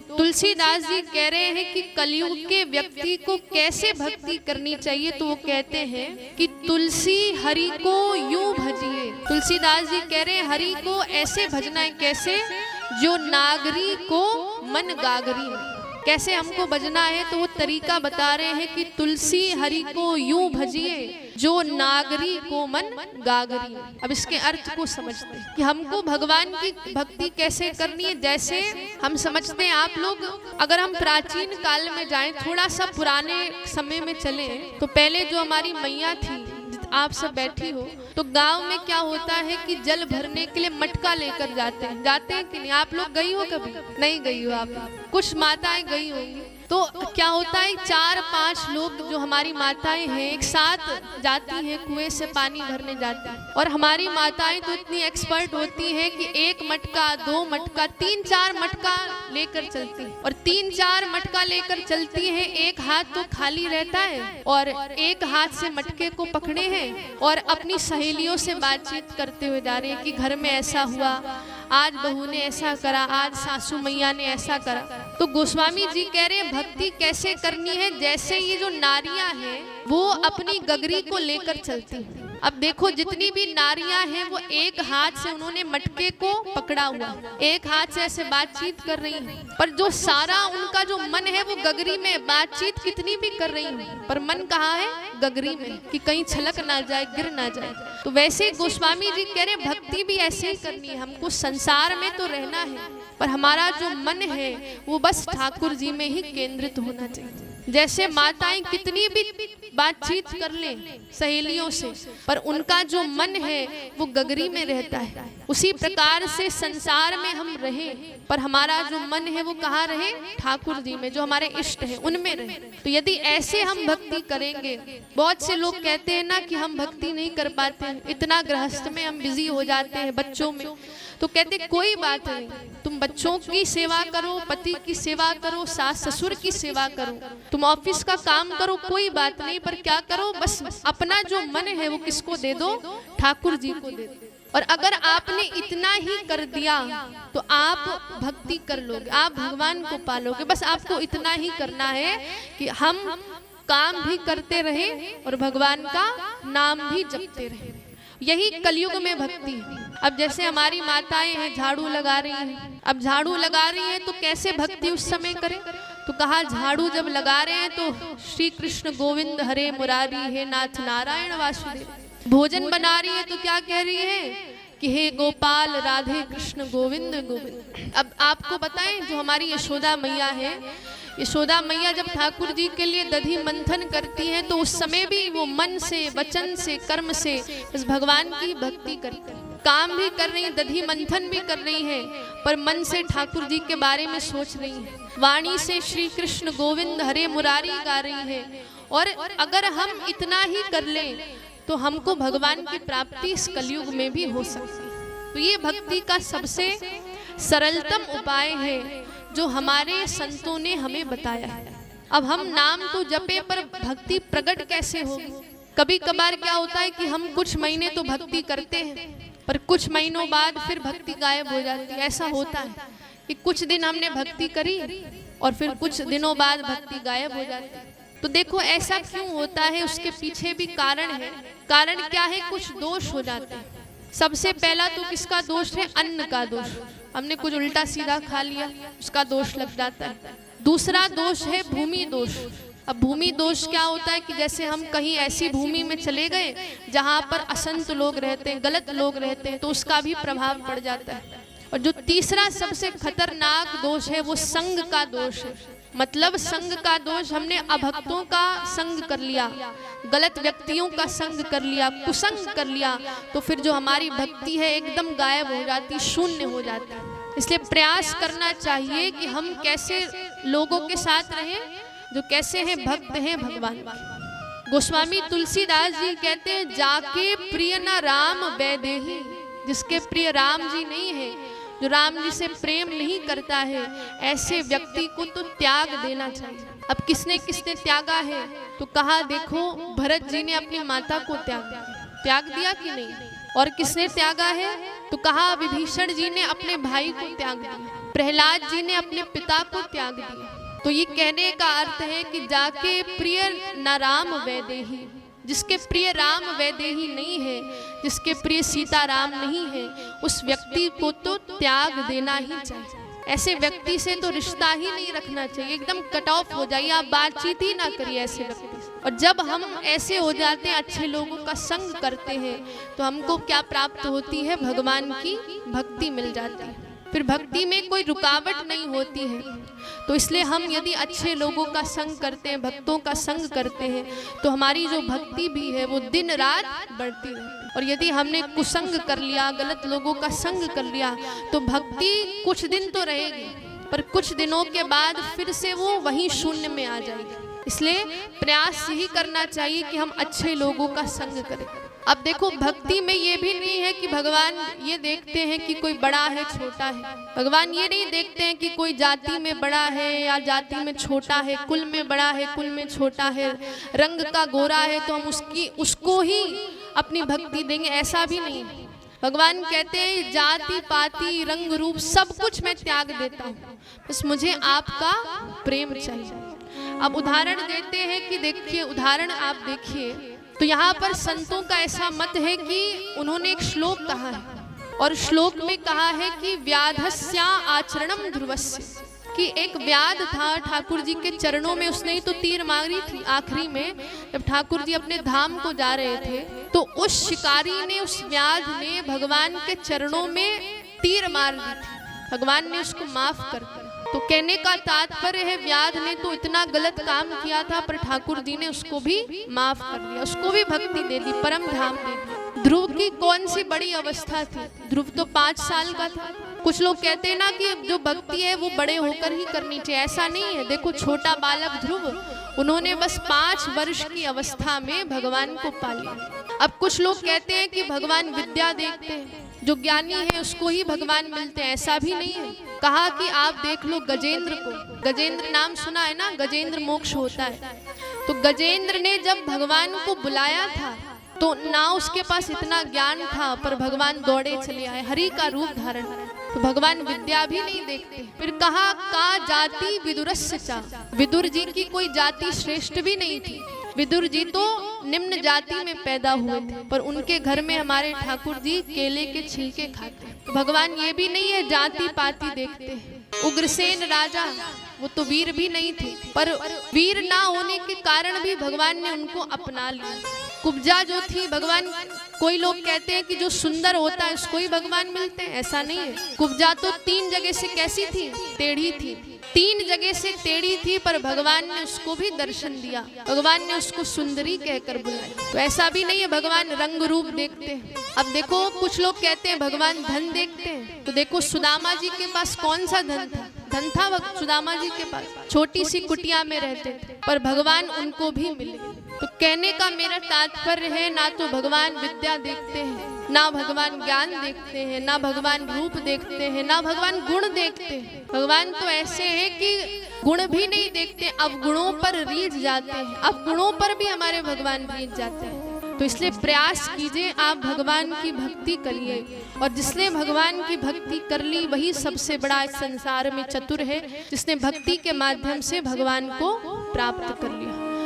तुलसीदास जी कह रहे हैं कि कलयुग के व्यक्ति को कैसे भक्ति करनी चाहिए, तो वो कहते हैं कि तुलसी हरि को यूं भजिए। तुलसीदास जी कह रहे हैं हरि को ऐसे भजना है, कैसे, जो नागरी को मन गागरी में। कैसे हमको भजना है, तो वो तरीका बता रहे हैं कि तुलसी हरि को यूं भजिए जो नागरी को मन गागरी। अब इसके अर्थ को समझते हैं कि हमको भगवान की भक्ति कैसे करनी है। जैसे हम समझते हैं, आप लोग अगर हम प्राचीन काल में जाएं, थोड़ा सा पुराने समय में चले, तो पहले जो हमारी मैया थी, आप सब बैठी हो, तो गांव में क्या होता है कि जल भरने के लिए मटका लेकर जाते हैं कि नहीं? आप लोग गई हो कभी? नहीं गई हो आप, कुछ माताएं गई होंगी। तो क्या होता है, 4-5 लोग जो हमारी माताएं हैं एक साथ जाती हैं, कुएं से पानी भरने जाती हैं। और हमारी माताएं तो इतनी एक्सपर्ट होती हैं कि 1 मटका, 2 मटका, 3-4 मटका लेकर चलती हैं। और 3-4 मटका लेकर चलती हैं, एक हाथ तो खाली रहता है और एक हाथ से मटके को पकड़े हैं और अपनी सहेलियों से बातचीत करते हुए जा रहे हैं कि घर में ऐसा हुआ, आज बहू ने ऐसा करा, आज सासू मैया ने ऐसा करा। तो गोस्वामी जी कह रहे हैं भक्ति कैसे करनी है, जैसे ये जो नारियां हैं वो अपनी गगरी को लेकर चलती हैं। अब देखो, जितनी भी नारियां हैं वो एक हाथ से उन्होंने मटके को पकड़ा हुआ, एक हाथ से ऐसे बातचीत कर रही हैं, पर जो सारा उनका जो मन है वो गगरी में। बातचीत कितनी भी कर रही हैं, पर मन कहाँ है? गगरी में, कि कहीं छलक ना जाए, गिर ना जाए। तो वैसे गोस्वामी जी कह रहे भक्ति भी ऐसे ही करनी है। हमको संसार में तो रहना है, पर हमारा जो मन है वो बस ठाकुर जी में ही केंद्रित होना चाहिए। जैसे माताएं कितनी भी बातचीत कर लें सहेलियों से, पर उनका जो मन है वो गगरी में रहता है। उसी प्रकार से संसार में हम रहें, पर हमारा जो मन है वो कहाँ रहे? ठाकुर जी में, जो हमारे इष्ट हैं उनमें रहे। तो यदि ऐसे हम भक्ति करेंगे, बहुत से लोग कहते हैं ना कि हम भक्ति नहीं कर पाते हैं, इतना गृहस्थ में हम बिजी हो जाते हैं, बच्चों में। तो कहते कोई बात नहीं, तुम बच्चों की सेवा करो, पति की सेवा करो, सास ससुर की सेवा करो, तुम ऑफिस का काम करो, कोई बात नहीं, पर क्या करो, बस अपना जो मन है वो किसको दे दो? ठाकुर जी को दे दो। और अगर आपने इतना ही कर दिया तो आप भक्ति कर लोगे, आप भगवान को पालोगे। बस आपको इतना ही करना है कि हम काम भी करते रहे और भगवान का नाम भी जपते रहे। यही कलयुग में भक्ति है। अब जैसे हमारी माताएं हैं, झाड़ू लगा रही हैं, अब झाड़ू लगा रही हैं तो कैसे भक्ति उस समय करें? तो कहा झाड़ू जब लगा रहे हैं तो श्री कृष्ण गोविंद हरे मुरारी, हे नाथ नारायण वासुदेव। भोजन बना रही है तो क्या कह रही है कि हे गोपाल राधे कृष्ण गोविंद गोविंद। अब आपको बताएं, जो हमारी यशोदा मैया है, यशोदा मैया जब ठाकुर जी के लिए दधी मंथन करती हैं तो उस समय भी वो मन से, वचन से, कर्म से बस भगवान की भक्ति करती है। काम भी कर रही है, दधी मंथन भी कर रही है, पर मन से ठाकुर जी के बारे में सोच रही है। वाणी से श्री कृष्ण गोविंद हरे मुरारी गा रही है। और अगर हम इतना ही कर लें तो हमको भगवान की प्राप्ति इस कलयुग में भी हो सकती है। तो ये भक्ति का सबसे सरलतम उपाय है जो हमारे संतों ने हमें बताया है। अब हम नाम तो जपे, पर भक्ति प्रकट कैसे होगी? कभी कभार क्या होता है कि हम कुछ महीने तो भक्ति करते हैं, पर कुछ महीनों बाद फिर भक्ति गायब हो जाती है। ऐसा होता है कि कुछ दिन हमने भक्ति करी और फिर कुछ दिनों बाद भक्ति गायब हो जाती है। तो देखो ऐसा क्यों होता है, उसके पीछे भी कारण है। कारण क्या है? कुछ दोष हो जाते हैं। सबसे पहला तो किसका दोष है? अन्न का दोष। हमने कुछ उल्टा सीधा खा लिया, उसका दोष लग जाता है। दूसरा दोष है भूमि दोष। अब भूमि दोष क्या होता है कि जैसे हम कहीं ऐसी भूमि में चले गए जहाँ पर असंत लोग रहते हैं, गलत लोग रहते हैं, तो उसका भी प्रभाव पड़ जाता है। और जो तीसरा सबसे खतरनाक दोष है वो संग का दोष है। मतलब संग का दोष, हमने अभक्तों का संग कर लिया, गलत व्यक्तियों का संग कर लिया, कुसंग कर लिया, तो फिर जो हमारी भक्ति है एकदम गायब हो जाती, शून्य हो जाती। इसलिए प्रयास करना चाहिए कि हम कैसे लोगों के साथ रहें जो कैसे हैं, भक्त हैं भगवान के। गोस्वामी तुलसीदास जी कहते हैं, जाके प्रिय न राम वैदेही। जिसके प्रिय राम जी नहीं है, जो राम जी से प्रेम नहीं करता है, ऐसे व्यक्ति को तो त्याग देना चाहिए। अब किसने किसने त्यागा है? तो कहा देखो, भरत जी ने अपनी माता को त्याग दिया कि नहीं? और किसने त्यागा है? तो कहा विभीषण जी ने अपने भाई को त्याग दिया। प्रहलाद जी ने अपने पिता को त्याग दिया। तो ये कहने का अर्थ है कि जाके प्रिय न राम वैदेही, जिसके प्रिय राम वैदेही नहीं है, जिसके प्रिय सीता राम नहीं है, उस व्यक्ति को तो त्याग देना ही चाहिए। ऐसे व्यक्ति से तो रिश्ता ही नहीं रखना चाहिए, एकदम कट ऑफ हो जाइए, आप बातचीत ही ना करिए ऐसे व्यक्ति से। और जब हम ऐसे हो जाते हैं, अच्छे लोगों का संग करते हैं, तो हमको क्या प्राप्त होती है? भगवान की भक्ति मिल जाती है, फिर भक्ति में कोई रुकावट नहीं होती है। तो इसलिए हम यदि अच्छे लोगों का संग करते हैं, भक्तों का संग करते हैं, तो हमारी जो भक्ति भी है वो दिन रात बढ़ती रहती है। और यदि हमने कुसंग कर लिया, गलत लोगों का संग कर लिया, तो भक्ति कुछ दिन तो रहेगी, पर कुछ दिनों के बाद फिर से वो वहीं शून्य में आ जाएगी। इसलिए प्रयास यही करना चाहिए कि हम अच्छे लोगों का संग करें। अब देखो, भक्ति में ये भी नहीं है कि भगवान ये देखते हैं कि कोई बड़ा है छोटा है। भगवान ये नहीं देखते हैं कि कोई जाति में बड़ा है या जाति में छोटा है, कुल में बड़ा है कुल में छोटा है, रंग का गोरा है तो हम उसको ही अपनी भक्ति देंगे, ऐसा भी नहीं। भगवान कहते हैं जाति पाति रंग रूप सब कुछ मैं त्याग देता हूँ, बस मुझे आपका प्रेम चाहिए। अब उदाहरण देते हैं कि देखिए, उदाहरण आप देखिए, तो यहाँ पर संतों का ऐसा मत है कि उन्होंने एक श्लोक कहा है, और श्लोक में कहा है कि व्याधस्या आचरणम ध्रुवस्य, कि एक व्याध था, ठाकुर जी के चरणों में उसने ही तो तीर मारी थी। आखिरी में जब ठाकुर जी अपने धाम को जा रहे थे, तो उस शिकारी ने, उस व्याध ने भगवान के चरणों में तीर मार दी थी। भगवान ने उसको माफ कर दिया। तो कहने का तात्पर्य है, व्याध ने तो इतना गलत काम किया था, पर ठाकुर जी ने उसको भी माफ कर दिया, उसको भी भक्ति दे दी, परम धाम दे दी। ध्रुव की कौन सी बड़ी अवस्था थी? ध्रुव तो 5 साल का था। कुछ लोग कहते हैं ना कि जो भक्ति है वो बड़े होकर ही करनी चाहिए, ऐसा नहीं है। देखो, छोटा बालक ध्रुव, उन्होंने बस 5 वर्ष की अवस्था में भगवान को पा लिया। अब कुछ लोग कहते हैं कि भगवान विद्या देखते हैं, जो ज्ञानी है उसको ही भगवान मिलते हैं, ऐसा भी नहीं है। कहा कि आप देख लो गजेंद्र को, गजेंद्र नाम सुना है ना, गजेंद्र मोक्ष होता है। तो गजेंद्र ने जब भगवान को बुलाया था, तो ना उसके पास इतना ज्ञान था, पर भगवान दौड़े चले आए, हरि का रूप धारण। तो भगवान विद्या भी नहीं देखते। फिर कहा का जाति विदुरस्य चा, विदुर जी की कोई जाति श्रेष्ठ भी नहीं थी। विदुर जी तो निम्न जाति में पैदा हुए थे, पर उनके घर में हमारे ठाकुर जी केले के छिलके खाते। तो भगवान ये भी नहीं है जाति पाति देखते। उग्रसेन राजा, वो तो वीर भी नहीं थे, पर वीर ना होने के कारण भी भगवान ने उनको अपना लिया। कुब्जा जो थी, भगवान, कोई लोग कहते हैं कि जो सुंदर होता है उसको ही भगवान मिलते हैं, ऐसा नहीं है। कुब्जा तो 3 जगह से कैसी थी? टेढ़ी थी, 3 जगह से टेढ़ी थी, पर भगवान ने उसको भी दर्शन दिया, भगवान ने उसको सुंदरी कहकर बुलाया। तो ऐसा भी नहीं है भगवान रंग रूप देखते हैं। अब देखो, कुछ लोग कहते हैं भगवान धन देखते हैं, तो देखो सुदामा जी के पास कौन सा धन था? धन था सुदामा जी के पास, छोटी सी कुटिया में रहते थे, पर भगवान उनको भी मिले। तो कहने का मेरा तात्पर्य है, ना तो भगवान विद्या देखते हैं, ना भगवान ज्ञान देखते हैं, ना भगवान रूप देखते हैं, ना भगवान गुण देखते हैं। भगवान तो ऐसे हैं कि गुण भी नहीं देखते, अवगुणों पर रीझ जाते हैं, अवगुणों पर भी हमारे भगवान रीझ जाते हैं। तो इसलिए प्रयास कीजिए, आप भगवान की भक्ति करिए, और जिसने भगवान की भक्ति कर ली वही सबसे बड़ा इस संसार में चतुर है, जिसने भक्ति के माध्यम से भगवान को प्राप्त कर लिया।